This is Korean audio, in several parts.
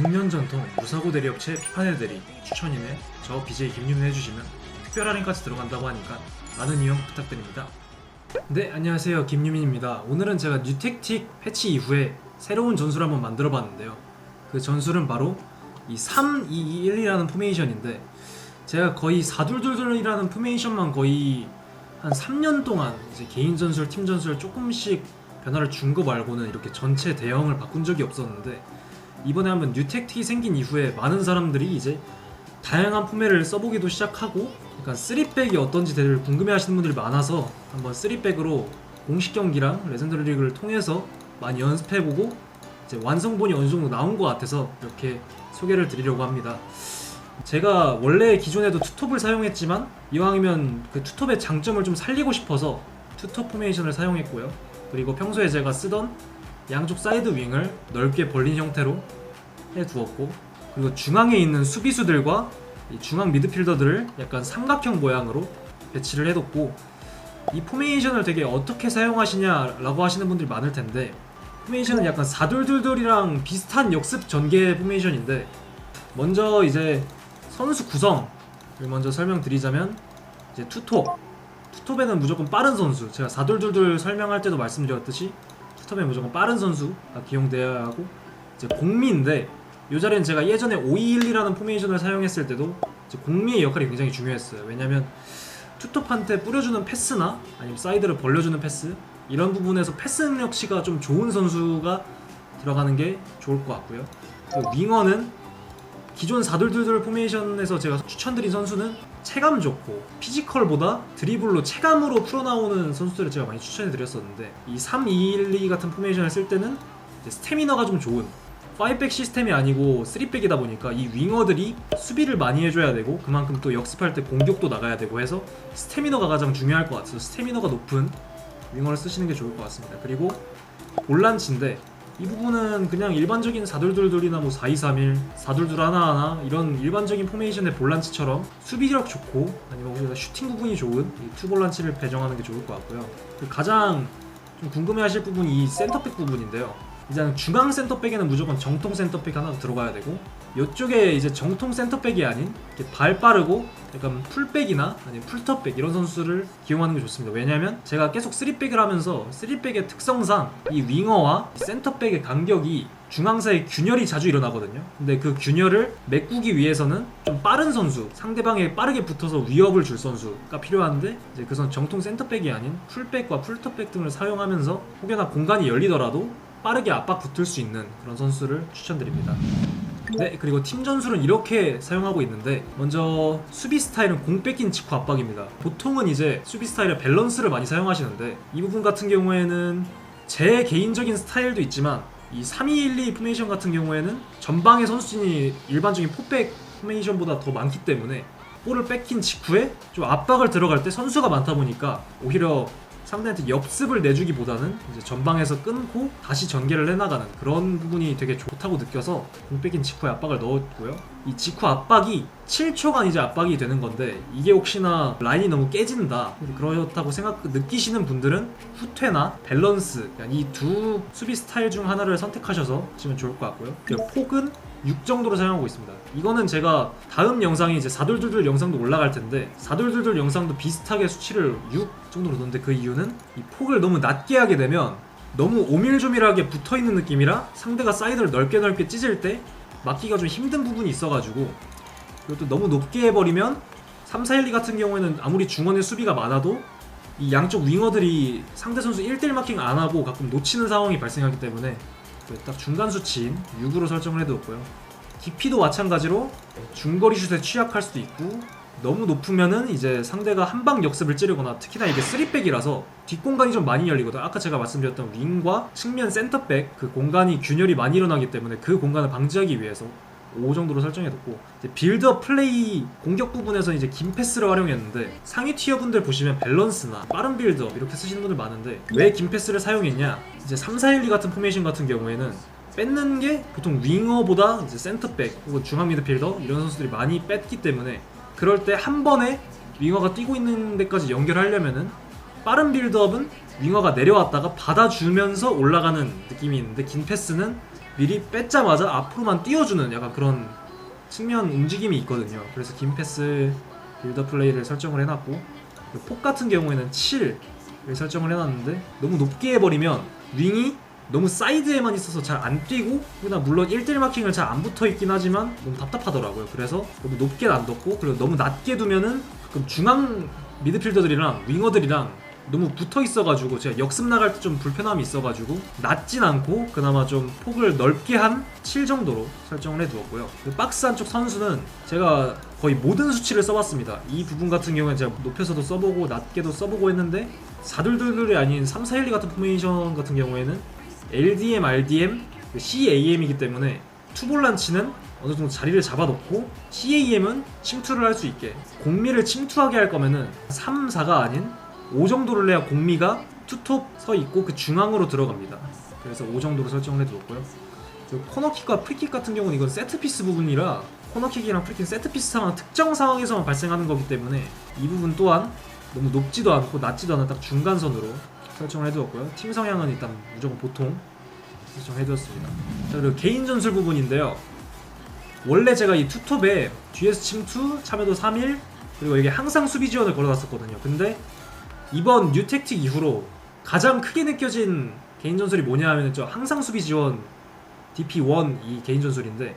6년 전통 무사고 대리업체 피파넬 대리 추천인의 저 BJ 김유민 해주시면 특별 할인까지 들어간다고 하니까 많은 이용 부탁드립니다. 네, 안녕하세요, 김유민입니다. 오늘은 제가 뉴택틱 패치 이후에 새로운 전술을 한번 만들어 봤는데요. 그 전술은 바로 이 3-2-2-1이라는 포메이션인데, 제가 거의 4-2-2-2라는 포메이션만 거의 한 3년 동안 이제 개인 전술, 팀 전술 조금씩 변화를 준 거 말고는 이렇게 전체 대형을 바꾼 적이 없었는데, 이번에 한번 뉴택틱이 생긴 이후에 많은 사람들이 이제 다양한 포맷을 써보기도 시작하고, 약간 3백이 어떤지 대를 궁금해하시는 분들이 많아서 한번 3백으로 공식 경기랑 레전더리 리그를 통해서 많이 연습해보고 이제 완성본이 어느 정도 나온 것 같아서 이렇게 소개를 드리려고 합니다. 제가 원래 기존에도 투톱을 사용했지만 이왕이면 그 투톱의 장점을 좀 살리고 싶어서 투톱 포메이션을 사용했고요. 그리고 평소에 제가 쓰던 양쪽 사이드 윙을 넓게 벌린 형태로 해두었고, 그리고 중앙에 있는 수비수들과 이 중앙 미드필더들을 약간 삼각형 모양으로 배치를 해뒀고, 이 포메이션을 되게 어떻게 사용하시냐라고 하시는 분들이 많을 텐데, 포메이션은 약간 4-2-2-2이랑 비슷한 역습 전개 포메이션인데, 먼저 이제 선수 구성을 먼저 설명드리자면, 이제 투톱에는 무조건 빠른 선수, 제가 4-2-2-2 설명할 때도 말씀드렸듯이 투톱에 무조건 빠른 선수가 기용되어야 하고, 이제 공미인데 이 자리는 제가 예전에 5-2-1-2라는 포메이션을 사용했을 때도 이제 공미의 역할이 굉장히 중요했어요. 왜냐면 투톱한테 뿌려주는 패스나 아니면 사이드를 벌려주는 패스, 이런 부분에서 패스 능력치가 좀 좋은 선수가 들어가는 게 좋을 것 같고요. 그리고 윙어는 기존 4-2-2 포메이션에서 제가 추천드린 선수는 체감 좋고 피지컬보다 드리블로 체감으로 풀어나오는 선수들을 제가 많이 추천해드렸었는데, 이 3-2-1-2 같은 포메이션을 쓸 때는 이제 스태미너가 좀 좋은 5백 시스템이 아니고 3백이다 보니까 이 윙어들이 수비를 많이 해줘야 되고, 그만큼 또 역습할 때 공격도 나가야 되고 해서 스태미너가 가장 중요할 것 같아서 스태미너가 높은 윙어를 쓰시는 게 좋을 것 같습니다. 그리고 볼란치인데, 이 부분은 그냥 일반적인 4-2-2-2이나 뭐 4-2-3-1, 4-2-2-1-1 이런 일반적인 포메이션의 볼란치처럼 수비력 좋고 아니면 슈팅 부분이 좋은 이 투볼란치를 배정하는 게 좋을 것 같고요. 가장 좀 궁금해하실 부분이 이 센터백 부분인데요. 이제 중앙 센터백에는 무조건 정통 센터백 하나 들어가야 되고, 이쪽에 이제 정통 센터백이 아닌 이렇게 발 빠르고 약간 풀백이나 아니면 풀터백 이런 선수를 기용하는 게 좋습니다. 왜냐면 제가 계속 3백을 하면서 3백의 특성상 이 윙어와 센터백의 간격이 중앙 사이 균열이 자주 일어나거든요. 근데 그 균열을 메꾸기 위해서는 좀 빠른 선수, 상대방에 빠르게 붙어서 위협을 줄 선수가 필요한데, 이제 그 선 정통 센터백이 아닌 풀백과 풀터백 등을 사용하면서 혹여나 공간이 열리더라도 빠르게 압박 붙을 수 있는 그런 선수를 추천드립니다. 네, 그리고 팀 전술은 이렇게 사용하고 있는데, 먼저 수비 스타일은 공 뺏긴 직후 압박입니다. 보통은 이제 수비 스타일의 밸런스를 많이 사용하시는데, 이 부분 같은 경우에는 제 개인적인 스타일도 있지만 이 3-2-1-2 포메이션 같은 경우에는 전방의 선수진이 일반적인 포백 포메이션보다 더 많기 때문에 볼을 뺏긴 직후에 좀 압박을 들어갈 때 선수가 많다 보니까 오히려 상대한테 역습을 내주기보다는 이제 전방에서 끊고 다시 전개를 해나가는 그런 부분이 되게 좋다고 느껴서 공 뺏긴 직후에 압박을 넣었고요. 이 직후 압박이 7초간 이제 압박이 되는 건데, 이게 혹시나 라인이 너무 깨진다, 그렇다고 느끼시는 분들은 후퇴나 밸런스, 이 두 수비 스타일 중 하나를 선택하셔서 하시면 좋을 것 같고요. 그리고 폭은 6 정도로 사용하고 있습니다. 이거는 제가 다음 영상이 이제 4-2-2 영상도 올라갈 텐데, 4-2-2 영상도 비슷하게 수치를 6 정도로 놓는데, 그 이유는 이 폭을 너무 낮게 하게 되면 너무 오밀조밀하게 붙어있는 느낌이라 상대가 사이드를 넓게 찢을 때 막기가 좀 힘든 부분이 있어가지고, 그리고 또 너무 높게 해버리면 3-4-1-2 같은 경우에는 아무리 중원에 수비가 많아도 이 양쪽 윙어들이 상대 선수 1대1 마킹 안하고 가끔 놓치는 상황이 발생하기 때문에 딱 중간 수치인 6으로 설정을 해두었고요. DP도 마찬가지로 중거리 슛에 취약할 수도 있고, 너무 높으면은 이제 상대가 한방 역습을 찌르거나, 특히나 이게 3백이라서 뒷공간이 좀 많이 열리거든요. 아까 제가 말씀드렸던 윙과 측면 센터백 그 공간이 균열이 많이 일어나기 때문에 그 공간을 방지하기 위해서 5 정도로 설정해뒀고, 빌드업 플레이 공격 부분에서 이제 긴 패스를 활용했는데, 상위 티어 분들 보시면 밸런스나 빠른 빌드업 이렇게 쓰시는 분들 많은데, 왜 긴 패스를 사용했냐, 이제 3-4-1-2 같은 포메이션 같은 경우에는 뺏는 게 보통 윙어보다 이제 센터백 혹은 중앙 미드필더 이런 선수들이 많이 뺐기 때문에, 그럴 때 한 번에 윙어가 뛰고 있는 데까지 연결하려면은 빠른 빌드업은 윙어가 내려왔다가 받아주면서 올라가는 느낌이 있는데, 긴 패스는 미리 뺏자마자 앞으로만 띄워주는 약간 그런 측면 움직임이 있거든요. 그래서 긴 패스 빌더 플레이를 설정을 해놨고, 폭 같은 경우에는 7을 설정을 해놨는데 너무 높게 해버리면 윙이 너무 사이드에만 있어서 잘 안 뛰고, 그러나 물론 1대1 마킹을 잘 안 붙어있긴 하지만 너무 답답하더라고요. 그래서 너무 높게 안 뒀고, 그리고 너무 낮게 두면은 가끔 중앙 미드필더들이랑 윙어들이랑 너무 붙어있어가지고 제가 역습 나갈 때 좀 불편함이 있어가지고 낮진 않고 그나마 좀 폭을 넓게 한 7 정도로 설정을 해두었고요. 박스 안쪽 선수는 제가 거의 모든 수치를 써봤습니다. 이 부분 같은 경우에 제가 높여서도 써보고 낮게도 써보고 했는데 4둘둘둘이 아닌 3-4-1-2 같은 포메이션 같은 경우에는 LDM, RDM, CAM이기 때문에 투볼란치는 어느 정도 자리를 잡아놓고 CAM은 침투를 할 수 있게, 공미를 침투하게 할 거면은 3, 4가 아닌 5 정도를 해야 공미가 투톱 서 있고 그 중앙으로 들어갑니다. 그래서 5 정도로 설정을 해두었고요. 코너킥과 프리킥 같은 경우는 이건 세트피스 부분이라 코너킥이랑 프리킥 세트피스 상황 특정 상황에서만 발생하는 거기 때문에 이 부분 또한 너무 높지도 않고 낮지도 않은 딱 중간선으로 설정을 해두었고요. 팀 성향은 일단 무조건 보통 설정해두었습니다. 자, 그리고 개인 전술 부분인데요. 원래 제가 이 투톱에 GS 침투, 참여도 3일, 그리고 이게 항상 수비 지원을 걸어놨었거든요. 근데 이번 뉴택틱 이후로 가장 크게 느껴진 개인 전술이 뭐냐 하면 저 항상 수비 지원 DP1 이 개인 전술인데,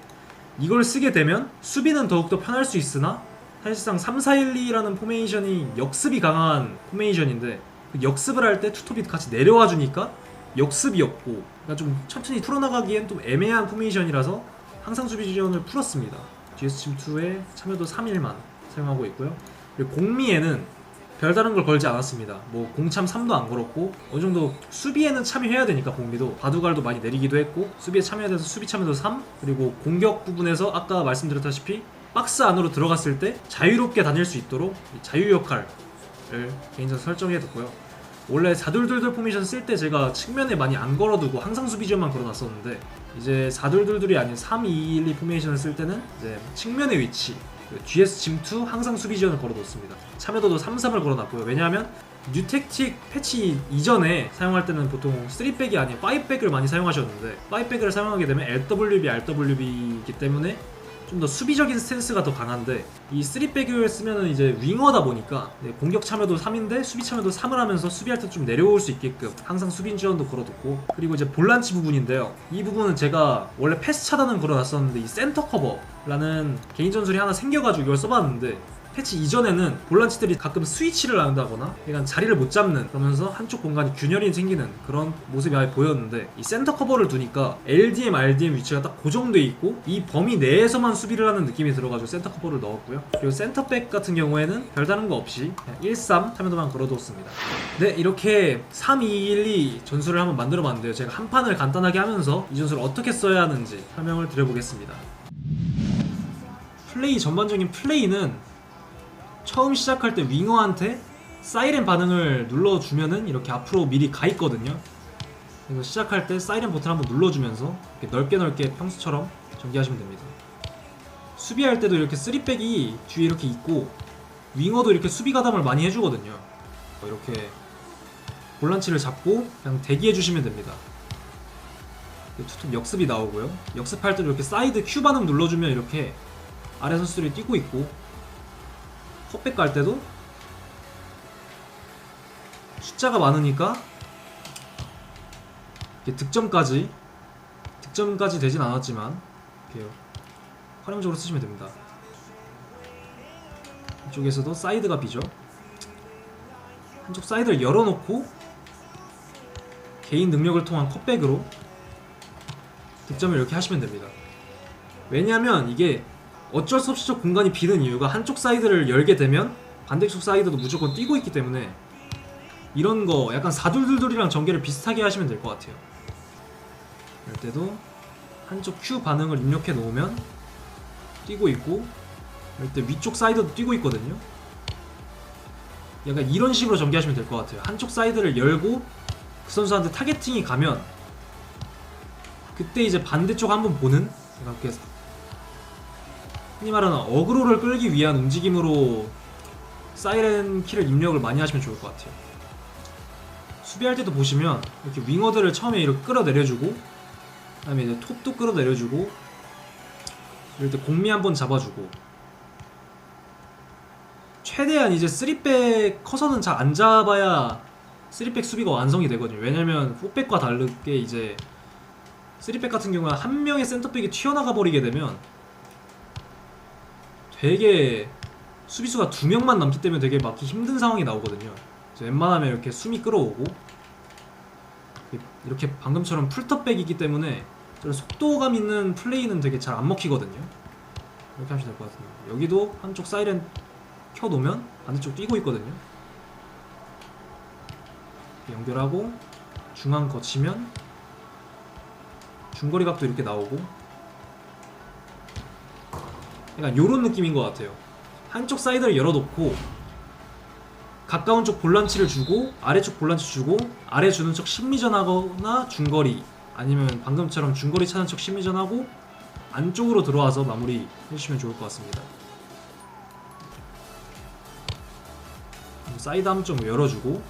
이걸 쓰게 되면 수비는 더욱더 편할 수 있으나 사실상 3-4-1-2라는 포메이션이 역습이 강한 포메이션인데, 그 역습을 할 때 투톱이 같이 내려와 주니까 역습이 없고, 그러니까 좀 천천히 풀어나가기엔 좀 애매한 포메이션이라서 항상 수비 지원을 풀었습니다. GS 침투에 참여도 3일만 사용하고 있고요. 그리고 공미에는 별다른 걸 걸지 않았습니다. 뭐 공참 3도 안 걸었고, 어느 정도 수비에는 참여해야 되니까 공미도 바둑알도 많이 내리기도 했고, 수비에 참여해야 돼서 수비 참여도 3, 그리고 공격 부분에서 아까 말씀드렸다시피 박스 안으로 들어갔을 때 자유롭게 다닐 수 있도록 자유 역할을 개인적으로 설정해뒀고요. 원래 4둘둘둘 포메이션 쓸 때 제가 측면에 많이 안 걸어두고 항상 수비 지원만 걸어놨었는데, 이제 4둘둘둘이 아닌 3-2-1-2 포메이션을 쓸 때는 이제 측면의 위치, GS 침투 항상 수비 지원을 걸어놓습니다. 참여도도 3-3을 걸어놨고요. 왜냐하면 뉴택틱 패치 이전에 사용할 때는 보통 3백이 아닌 5백을 많이 사용하셨는데, 5백을 사용하게 되면 LWB, RWB이기 때문에 좀 더 수비적인 스탠스가 더 강한데, 이 3백을 쓰면은 이제 윙어다 보니까 공격 참여도 3인데 수비 참여도 3을 하면서 수비할 때 좀 내려올 수 있게끔 항상 수비 지원도 걸어뒀고, 그리고 이제 볼란치 부분인데요. 이 부분은 제가 원래 패스 차단은 걸어놨었는데 이 센터 커버라는 개인 전술이 하나 생겨가지고 이걸 써봤는데, 패치 이전에는 볼란치들이 가끔 스위치를 한다거나 약간 자리를 못 잡는, 그러면서 한쪽 공간이 균열이 생기는 그런 모습이 아예 보였는데, 이 센터 커버를 두니까 LDM, RDM 위치가 딱 고정돼 있고 이 범위 내에서만 수비를 하는 느낌이 들어가지고 센터 커버를 넣었고요. 그리고 센터백 같은 경우에는 별다른 거 없이 그냥 1-3 참여도만 걸어두었습니다. 네, 이렇게 3-2-1-2 전술을 한번 만들어 봤는데요. 제가 한 판을 간단하게 하면서 이 전술을 어떻게 써야 하는지 설명을 드려보겠습니다. 플레이, 전반적인 플레이는 처음 시작할 때 윙어한테 사이렌 반응을 눌러주면은 이렇게 앞으로 미리 가 있거든요. 그래서 시작할 때 사이렌 버튼 한번 눌러주면서 이렇게 넓게 평소처럼 전개하시면 됩니다. 수비할 때도 이렇게 3백이 뒤에 이렇게 있고, 윙어도 이렇게 수비 가담을 많이 해주거든요. 이렇게 볼란치를 잡고 그냥 대기해주시면 됩니다. 투톱 역습이 나오고요. 역습할 때도 이렇게 사이드 Q 반응 눌러주면 이렇게 아래 선수들이 뛰고 있고, 컵백 갈 때도 숫자가 많으니까 이렇게 득점까지 되진 않았지만 이렇게 활용적으로 쓰시면 됩니다. 이쪽에서도 사이드가 비죠. 한쪽 사이드를 열어놓고 개인 능력을 통한 컵백으로 득점을 이렇게 하시면 됩니다. 왜냐하면 이게 어쩔 수 없이 저 공간이 비는 이유가, 한쪽 사이드를 열게 되면 반대쪽 사이드도 무조건 뛰고 있기 때문에 이런 거 약간 4둘둘둘이랑 전개를 비슷하게 하시면 될 것 같아요. 이럴 때도 한쪽 Q 반응을 입력해 놓으면 뛰고 있고, 이럴 때 위쪽 사이드도 뛰고 있거든요. 약간 이런 식으로 전개하시면 될 것 같아요. 한쪽 사이드를 열고 그 선수한테 타겟팅이 가면 그때 이제 반대쪽 한번 보는, 이렇게 흔히 말하는 어그로를 끌기 위한 움직임으로 사이렌 키를 입력을 많이 하시면 좋을 것 같아요. 수비할 때도 보시면 이렇게 윙어들을 처음에 이렇게 끌어내려주고 그다음에 이제 톱도 끌어내려주고, 이럴 때 공미 한번 잡아주고, 최대한 이제 3백 커서는 잘 안 잡아야 3백 수비가 완성이 되거든요. 왜냐면 4백과 다르게 이제 3백 같은 경우는 한 명의 센터백이 튀어나가 버리게 되면 되게 수비수가 2명만 남기 때문에 되게 막기 힘든 상황이 나오거든요. 웬만하면 이렇게 숨이 끌어오고, 이렇게 방금처럼 풀터백이기 때문에 저런 속도감 있는 플레이는 되게 잘 안 먹히거든요. 이렇게 하시면 될 것 같은데, 여기도 한쪽 사이렌 켜놓으면 반대쪽 뛰고 있거든요. 연결하고 중앙 거치면 중거리 각도 이렇게 나오고, 약간 요런 느낌인 것 같아요. 한쪽 사이드를 열어놓고 가까운 쪽 볼란치를 주고 아래쪽 볼란치 주고, 아래 주는 척 심리전하거나 중거리, 아니면 방금처럼 중거리 차는 척 심리전하고 안쪽으로 들어와서 마무리 해주시면 좋을 것 같습니다. 사이드 한쪽 열어주고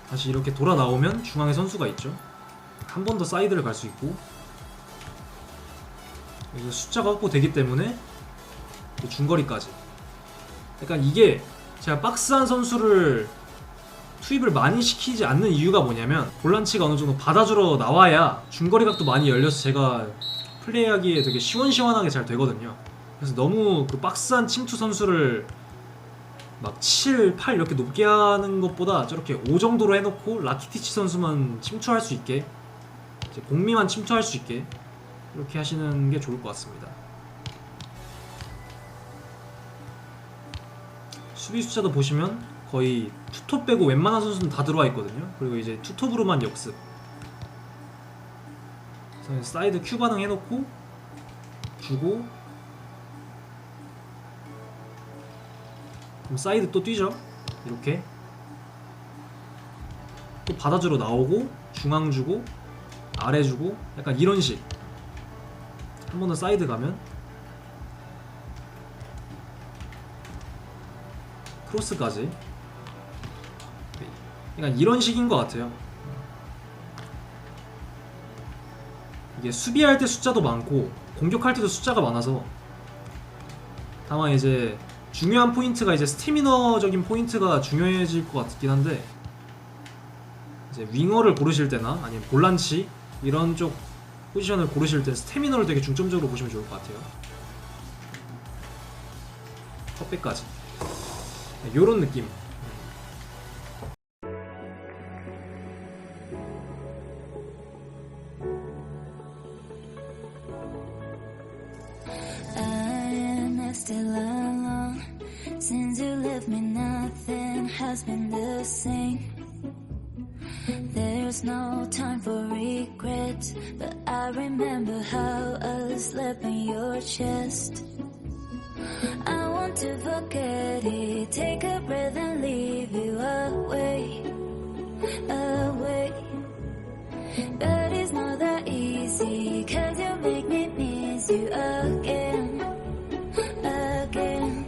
다시 이렇게 돌아 나오면 중앙에 선수가 있죠. 한 번 더 사이드를 갈 수 있고, 여기서 숫자가 확보되기 때문에 중거리까지. 약간 이게 제가 박스한 선수를 투입을 많이 시키지 않는 이유가 뭐냐면, 볼란치가 어느 정도 받아주러 나와야 중거리 각도 많이 열려서 제가 플레이하기에 되게 시원시원하게 잘 되거든요. 그래서 너무 그 박스한 침투 선수를 막 7, 8 이렇게 높게 하는 것보다 저렇게 5 정도로 해놓고 라키티치 선수만 침투할 수 있게, 이제 공미만 침투할 수 있게 이렇게 하시는 게 좋을 것 같습니다. 수비 숫자도 보시면 거의 투톱 빼고 웬만한 선수는 다 들어와 있거든요. 그리고 이제 투톱으로만 역습. 그래서 사이드 큐 반응 해놓고 주고, 그럼 사이드 또 뛰죠. 이렇게 또 받아주러 나오고 중앙 주고 아래 주고, 약간 이런 식. 한 번 더 사이드 가면 크로스까지. 그러니까 이런 식인 것 같아요. 이게 수비할 때 숫자도 많고 공격할 때도 숫자가 많아서, 다만 이제 중요한 포인트가 이제 스태미너적인 포인트가 중요해질 것 같긴 한데, 이제 윙어를 고르실 때나 아니면 볼란치 이런 쪽 포지션을 고르실 때 스태미너를 되게 중점적으로 보시면 좋을 것 같아요. 컵백까지 요런 느낌. Still alone since you left me, nothing has been the same. There's no time for regret, but I remember how I slept in your chest. I want to forget it, take a breath and leave you away, away. But it's not that easy, 'cause you make me miss you again, again.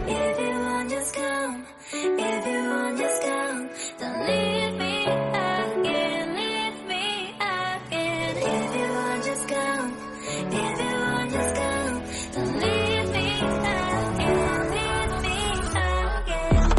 If you want, just come. If you want, just come. Don't leave me again, leave me again. If you want, just come. If you want, just come. Don't leave me again, leave me again.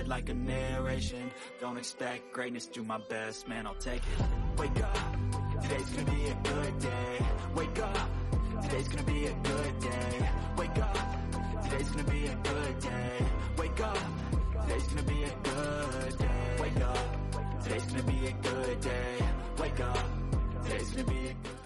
Like a narration, don't expect greatness, do my best, man, I'll take it. Wake up, today's gonna be a good day. Wake up, today's gonna be a good day. Wake up, today's gonna be a good day. Wake up, today's gonna be a good day. Wake up, today's gonna be a good day. Wake up, today's gonna be a good day.